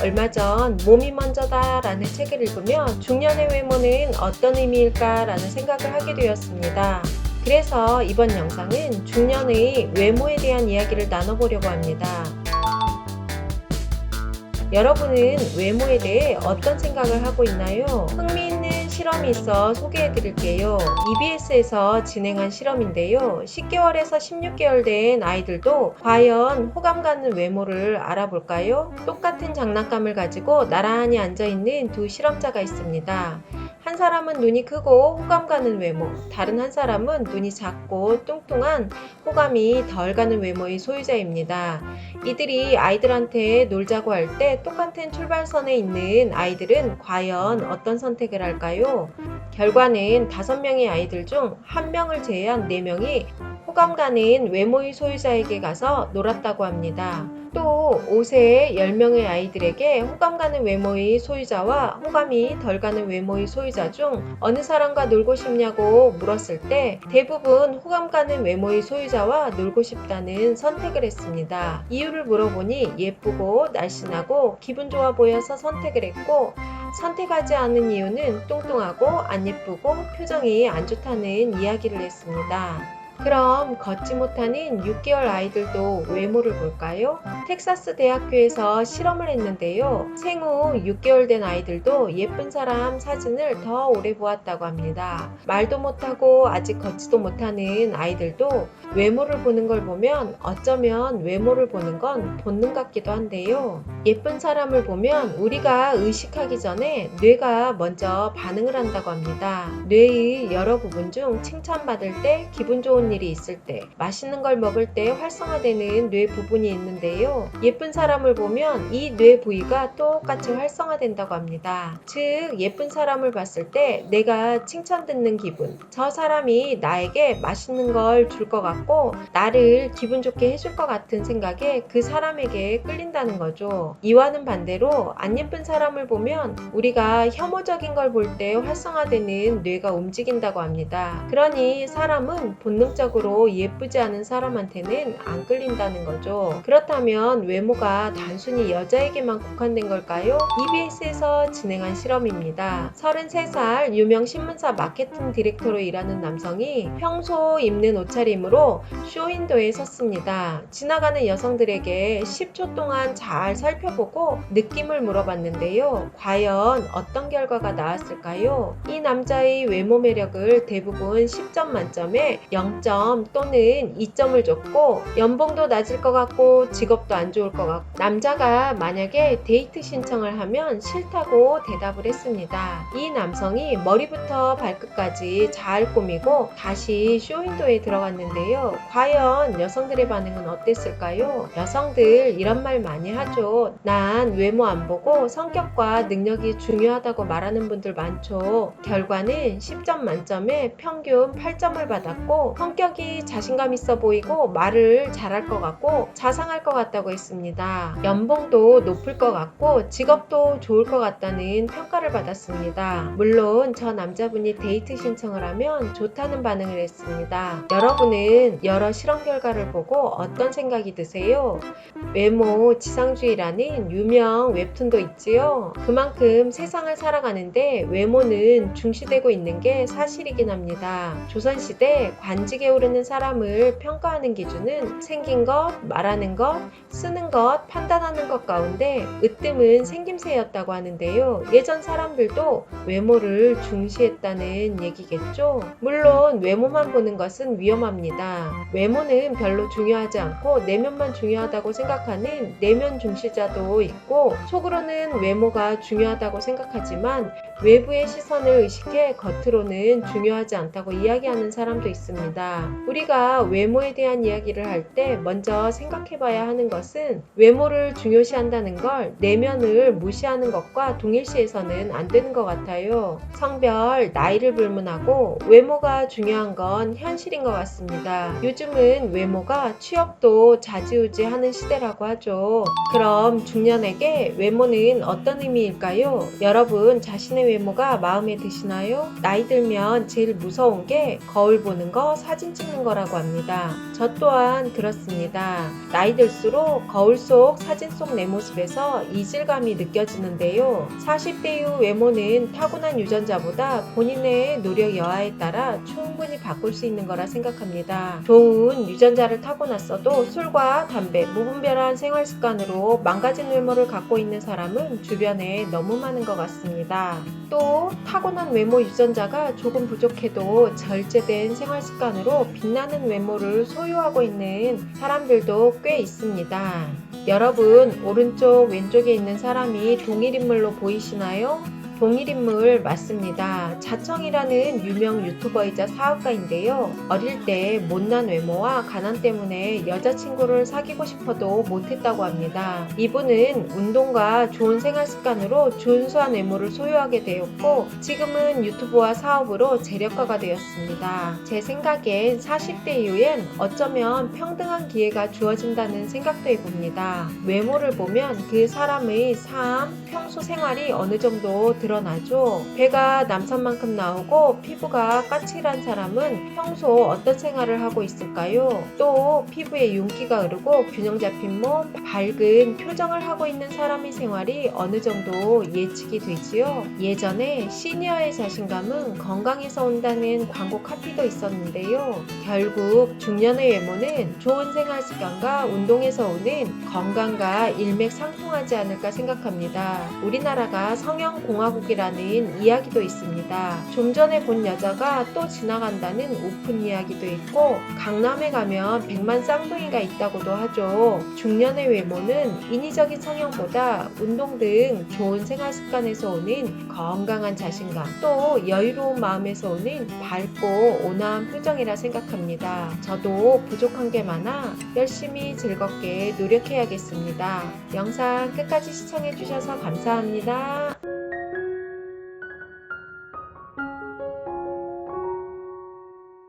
얼마 전 몸이 먼저다 라는 책을 읽으며 중년의 외모는 어떤 의미일까 라는 생각을 하게 되었습니다. 그래서 이번 영상은 중년의 외모에 대한 이야기를 나눠보려고 합니다. 여러분은 외모에 대해 어떤 생각을 하고 있나요? 흥미있는 실험이 있어 소개해 드릴게요. EBS에서 진행한 실험인데요. 10개월에서 16개월 된 아이들도 과연 호감 가는 외모를 알아볼까요? 똑같은 장난감을 가지고 나란히 앉아있는 두 실험자가 있습니다. 한 사람은 눈이 크고 호감 가는 외모, 다른 한 사람은 눈이 작고 뚱뚱한 호감이 덜 가는 외모의 소유자입니다. 이들이 아이들한테 놀자고 할 때 똑같은 출발선에 있는 아이들은 과연 어떤 선택을 할까요? 결과는 5명의 아이들 중 1명을 제외한 4명이 호감 가는 외모의 소유자에게 가서 놀았다고 합니다. 또 5세의 10명의 아이들에게 호감 가는 외모의 소유자와 호감이 덜 가는 외모의 소유자 중 어느 사람과 놀고 싶냐고 물었을 때 대부분 호감 가는 외모의 소유자와 놀고 싶다는 선택을 했습니다. 이유를 물어보니 예쁘고 날씬하고 기분 좋아 보여서 선택을 했고, 선택하지 않은 이유는 뚱뚱하고 안 예쁘고 표정이 안 좋다는 이야기를 했습니다. 그럼 걷지 못하는 6개월 아이들도 외모를 볼까요? 텍사스 대학교에서 실험을 했는데요. 생후 6개월 된 아이들도 예쁜 사람 사진을 더 오래 보았다고 합니다. 말도 못하고 아직 걷지도 못하는 아이들도 외모를 보는 걸 보면 어쩌면 외모를 보는 건 본능 같기도 한데요. 예쁜 사람을 보면 우리가 의식하기 전에 뇌가 먼저 반응을 한다고 합니다. 뇌의 여러 부분 중 칭찬받을 때, 기분 좋은 일이 있을 때, 맛있는 걸 먹을 때 활성화되는 뇌 부분이 있는데요. 예쁜 사람을 보면 이 뇌 부위가 똑같이 활성화된다고 합니다. 즉, 예쁜 사람을 봤을 때 내가 칭찬 듣는 기분, 저 사람이 나에게 맛있는 걸 줄 것 같고 나를 기분 좋게 해줄 것 같은 생각에 그 사람에게 끌린다는 거죠. 이와는 반대로 안 예쁜 사람을 보면 우리가 혐오적인 걸 볼 때 활성화되는 뇌가 움직인다고 합니다. 그러니 사람은 본능적으로 예쁘지 않은 사람한테는 안 끌린다는 거죠. 그렇다면 외모가 단순히 여자에게만 국한된 걸까요? EBS에서 진행한 실험입니다. 33살 유명 신문사 마케팅 디렉터로 일하는 남성이 평소 입는 옷차림으로 쇼윈도에 섰습니다. 지나가는 여성들에게 10초 동안 잘 살펴보고 느낌을 물어봤는데요. 과연 어떤 결과가 나왔을까요? 이 남자의 외모 매력을 대부분 10점 만점에 0점 또는 2점을 줬고, 연봉도 낮을 것 같고 직업도 안 좋을 것 같고, 남자가 만약에 데이트 신청을 하면 싫다고 대답을 했습니다. 이 남성이 머리부터 발끝까지 잘 꾸미고 다시 쇼윈도에 들어갔는데요. 과연 여성들의 반응은 어땠을까요? 여성들 이런 말 많이 하죠. 난 외모 안 보고 성격과 능력이 중요하다고 말하는 분들 많죠. 결과는 10점 만점에 평균 8점을 받았고, 성격이 자신감 있어 보이고 말을 잘할 것 같고 자상할 것 같다고 했습니다. 연봉도 높을 것 같고 직업도 좋을 것 같다는 평가를 받았습니다. 물론 저 남자분이 데이트 신청을 하면 좋다는 반응을 했습니다. 여러분은 여러 실험 결과를 보고 어떤 생각이 드세요? 외모 지상주의라는 유명 웹툰도 있지요. 그만큼 세상을 살아가는데 외모는 중시되고 있는 게 사실이긴 합니다. 조선시대 관직에 오르는 사람을 평가하는 기준은 생긴 것, 말하는 것, 쓰는 것, 판단하는 것 가운데 으뜸은 생김새였다고 하는데요. 예전 사람들도 외모를 중시했다는 얘기겠죠. 물론 외모만 보는 것은 위험합니다. 외모는 별로 중요하지 않고 내면만 중요하다고 생각하는 내면 중시자도 있고, 속으로는 외모가 중요하다고 생각하지만 외부의 시선을 의식해 겉으로는 중요하지 않다고 이야기하는 사람도 있습니다. 우리가 외모에 대한 이야기를 할 때 먼저 생각해 봐야 하는 것은 외모를 중요시한다는 걸 내면을 무시하는 것과 동일시해서는 안 되는 것 같아요. 성별, 나이를 불문하고 외모가 중요한 건 현실인 것 같습니다. 요즘은 외모가 취업도 좌지우지하는 시대라고 하죠. 그럼 중년에게 외모는 어떤 의미일까요? 여러분 자신의 본인의 외모가 마음에 드시나요? 나이 들면 제일 무서운 게 거울 보는 거, 사진 찍는 거라고 합니다. 저 또한 그렇습니다. 나이 들수록 거울 속, 사진 속 내 모습에서 이질감이 느껴지는데요. 40대 이후 외모는 타고난 유전자보다 본인의 노력 여하에 따라 충분히 바꿀 수 있는 거라 생각합니다. 좋은 유전자를 타고났어도 술과 담배, 무분별한 생활 습관으로 망가진 외모를 갖고 있는 사람은 주변에 너무 많은 것 같습니다. 또 타고난 외모 유전자가 조금 부족해도 절제된 생활 습관으로 빛나는 외모를 소유하고 있는 사람들도 꽤 있습니다. 여러분, 오른쪽 왼쪽에 있는 사람이 동일 인물로 보이시나요? 동일 인물 맞습니다. 자청이라는 유명 유튜버이자 사업가인데요. 어릴 때 못난 외모와 가난 때문에 여자친구를 사귀고 싶어도 못했다고 합니다. 이분은 운동과 좋은 생활 습관으로 준수한 외모를 소유하게 되었고 지금은 유튜브와 사업으로 재력가가 되었습니다. 제 생각엔 40대 이후엔 어쩌면 평등한 기회가 주어진다는 생각도 해봅니다. 외모를 보면 그 사람의 삶, 평소 생활이 어느 정도 드러나죠. 배가 남산만큼 나오고 피부가 까칠한 사람은 평소 어떤 생활을 하고 있을까요? 또 피부에 윤기가 흐르고 균형 잡힌 몸, 밝은 표정을 하고 있는 사람의 생활이 어느 정도 예측이 되지요. 예전에 시니어의 자신감은 건강에서 온다는 광고 카피도 있었는데요. 결국 중년의 외모는 좋은 생활 습관과 운동에서 오는 건강과 일맥상통하지 않을까 생각합니다. 우리나라가 성형공화국이라는 이야기도 있습니다. 좀 전에 본 여자가 또 지나간다는 오픈 이야기도 있고 강남에 가면 100만 쌍둥이가 있다고도 하죠. 중년의 외모는 인위적인 성형보다 운동 등 좋은 생활 습관에서 오는 건강한 자신감 또 여유로운 마음에서 오는 밝고 온화한 표정이라 생각합니다. 저도 부족한 게 많아 열심히 즐겁게 노력해야겠습니다. 영상 끝까지 시청해주셔서 감사합니다.